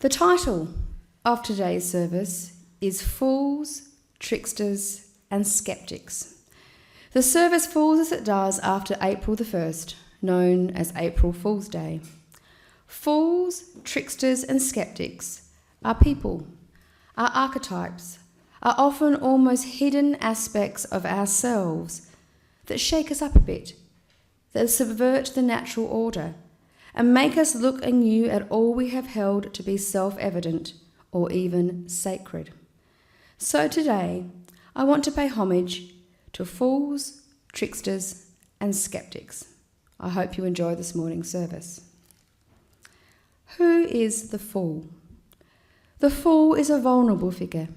The title of today's service is Fools, Tricksters and Skeptics. The service falls as it does after April the 1st, known as April Fool's Day. Fools, tricksters and skeptics are people, are archetypes, are often almost hidden aspects of ourselves that shake us up a bit, that subvert the natural order and make us look anew at all we have held to be self-evident or even sacred. So today, I want to pay homage to fools, tricksters and skeptics. I hope you enjoy this morning's service. Who is the fool? The fool is a vulnerable figure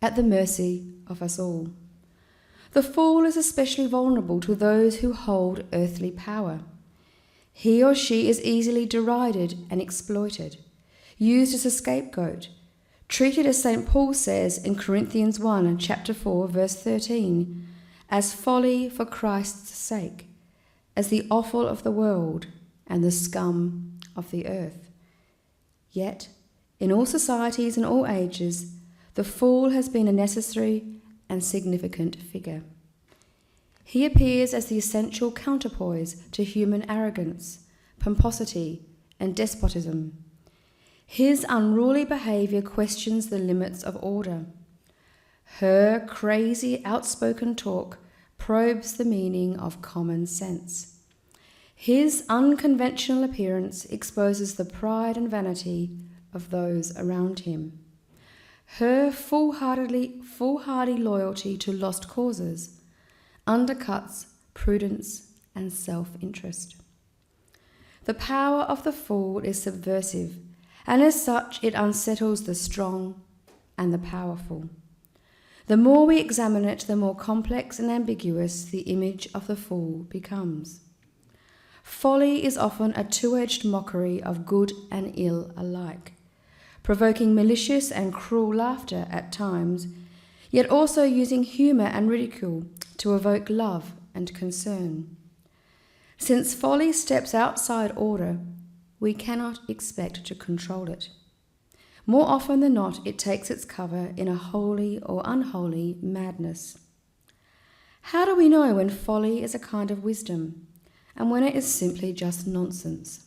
at the mercy of us all. The fool is especially vulnerable to those who hold earthly power. He or she is easily derided and exploited, used as a scapegoat, treated as St. Paul says in Corinthians 1, chapter 4, verse 13, as folly for Christ's sake, as the offal of the world and the scum of the earth. Yet, in all societies and all ages, the fool has been a necessary and significant figure. He appears as the essential counterpoise to human arrogance, pomposity, and despotism. His unruly behaviour questions the limits of order. Her crazy, outspoken talk probes the meaning of common sense. His unconventional appearance exposes the pride and vanity of those around him. Her foolhardy loyalty to lost causes undercuts prudence and self-interest. The power of the fool is subversive, and as such it unsettles the strong and the powerful. The more we examine it, the more complex and ambiguous the image of the fool becomes. Folly is often a two-edged mockery of good and ill alike, provoking malicious and cruel laughter at times, yet also using humour and ridicule to evoke love and concern. Since folly steps outside order, we cannot expect to control it. More often than not, it takes its cover in a holy or unholy madness. How do we know when folly is a kind of wisdom and when it is simply just nonsense?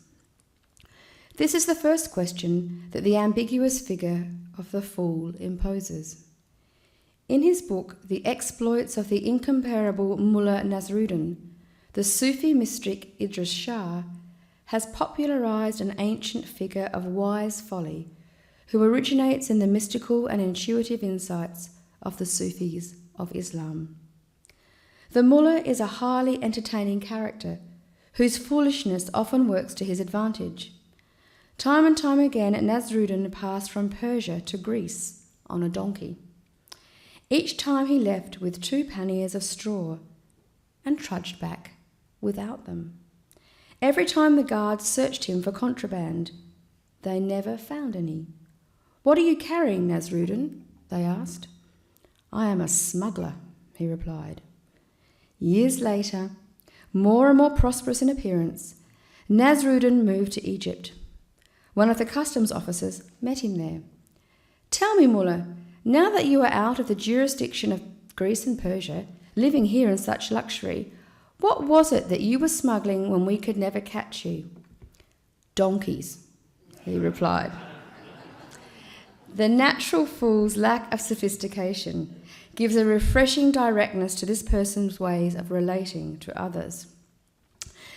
This is the first question that the ambiguous figure of the fool imposes. In his book, The Exploits of the Incomparable Mullah Nasruddin, the Sufi mystic Idris Shah has popularised an ancient figure of wise folly who originates in the mystical and intuitive insights of the Sufis of Islam. The mullah is a highly entertaining character whose foolishness often works to his advantage. Time and time again, Nasruddin passed from Persia to Greece on a donkey. Each time he left with 2 panniers of straw and trudged back without them. Every time the guards searched him for contraband, they never found any. "What are you carrying, Nasruddin?" they asked. "I am a smuggler," he replied. Years later, more and more prosperous in appearance, Nasruddin moved to Egypt. One of the customs officers met him there. "Tell me, Mullah, now that you are out of the jurisdiction of Greece and Persia, living here in such luxury, what was it that you were smuggling when we could never catch you?" "Donkeys," he replied. The natural fool's lack of sophistication gives a refreshing directness to this person's ways of relating to others.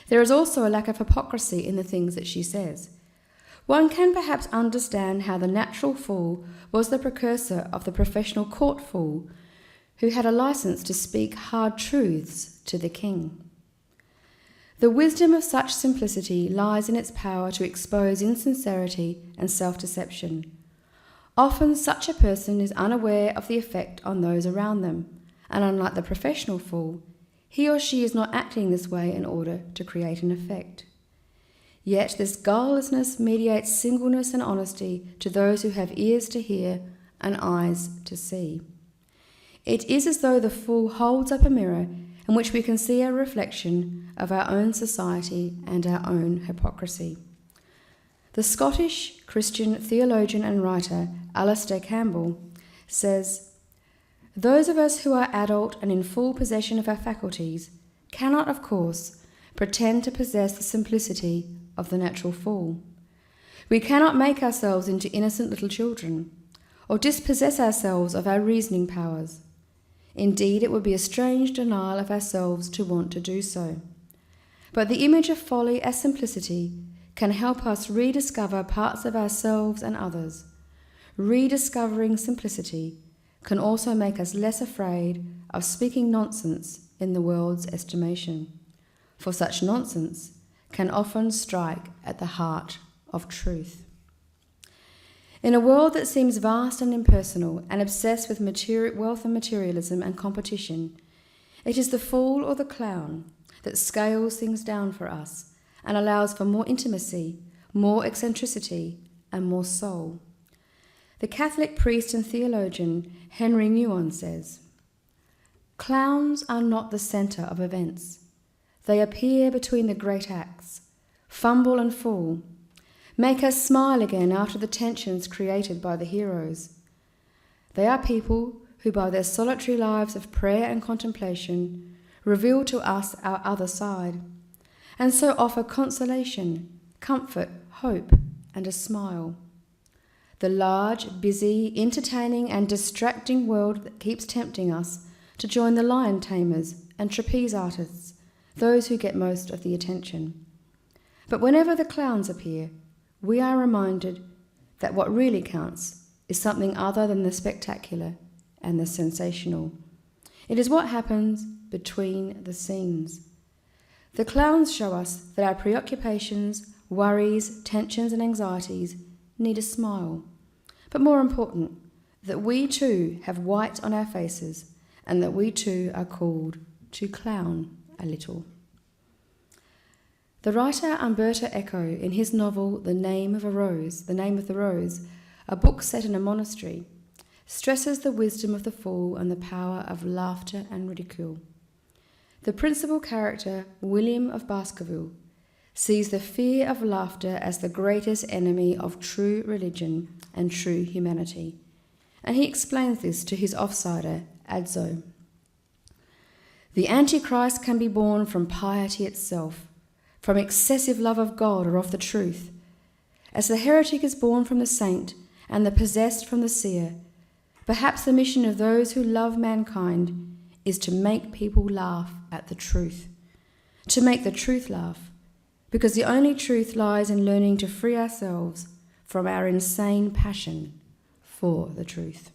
There is also a lack of hypocrisy in the things that she says. One can perhaps understand how the natural fool was the precursor of the professional court fool who had a license to speak hard truths to the king. The wisdom of such simplicity lies in its power to expose insincerity and self-deception. Often such a person is unaware of the effect on those around them, and unlike the professional fool, he or she is not acting this way in order to create an effect. Yet this guilelessness mediates singleness and honesty to those who have ears to hear and eyes to see. It is as though the fool holds up a mirror in which we can see a reflection of our own society and our own hypocrisy. The Scottish Christian theologian and writer Alistair Campbell says, "Those of us who are adult and in full possession of our faculties cannot, of course, pretend to possess the simplicity of the natural fool. We cannot make ourselves into innocent little children, or dispossess ourselves of our reasoning powers. Indeed, it would be a strange denial of ourselves to want to do so. But the image of folly as simplicity can help us rediscover parts of ourselves and others. Rediscovering simplicity can also make us less afraid of speaking nonsense in the world's estimation, for such nonsense can often strike at the heart of truth." In a world that seems vast and impersonal and obsessed with wealth and materialism and competition, it is the fool or the clown that scales things down for us and allows for more intimacy, more eccentricity, and more soul. The Catholic priest and theologian Henry Nouwen says, "Clowns are not the centre of events. They appear between the great acts, fumble and fall, make us smile again after the tensions created by the heroes. They are people who, by their solitary lives of prayer and contemplation, reveal to us our other side, and so offer consolation, comfort, hope, and a smile. The large, busy, entertaining, and distracting world that keeps tempting us to join the lion tamers and trapeze artists, those who get most of the attention. But whenever the clowns appear, we are reminded that what really counts is something other than the spectacular and the sensational. It is what happens between the scenes. The clowns show us that our preoccupations, worries, tensions, and anxieties need a smile. But more important, that we too have white on our faces and that we too are called to clown a little." The writer Umberto Eco, in his novel The Name of the Rose, a book set in a monastery, stresses the wisdom of the fool and the power of laughter and ridicule. The principal character, William of Baskerville, sees the fear of laughter as the greatest enemy of true religion and true humanity, and he explains this to his offsider, Adzo. "The Antichrist can be born from piety itself, from excessive love of God or of the truth. As the heretic is born from the saint and the possessed from the seer, perhaps the mission of those who love mankind is to make people laugh at the truth, to make the truth laugh, because the only truth lies in learning to free ourselves from our insane passion for the truth."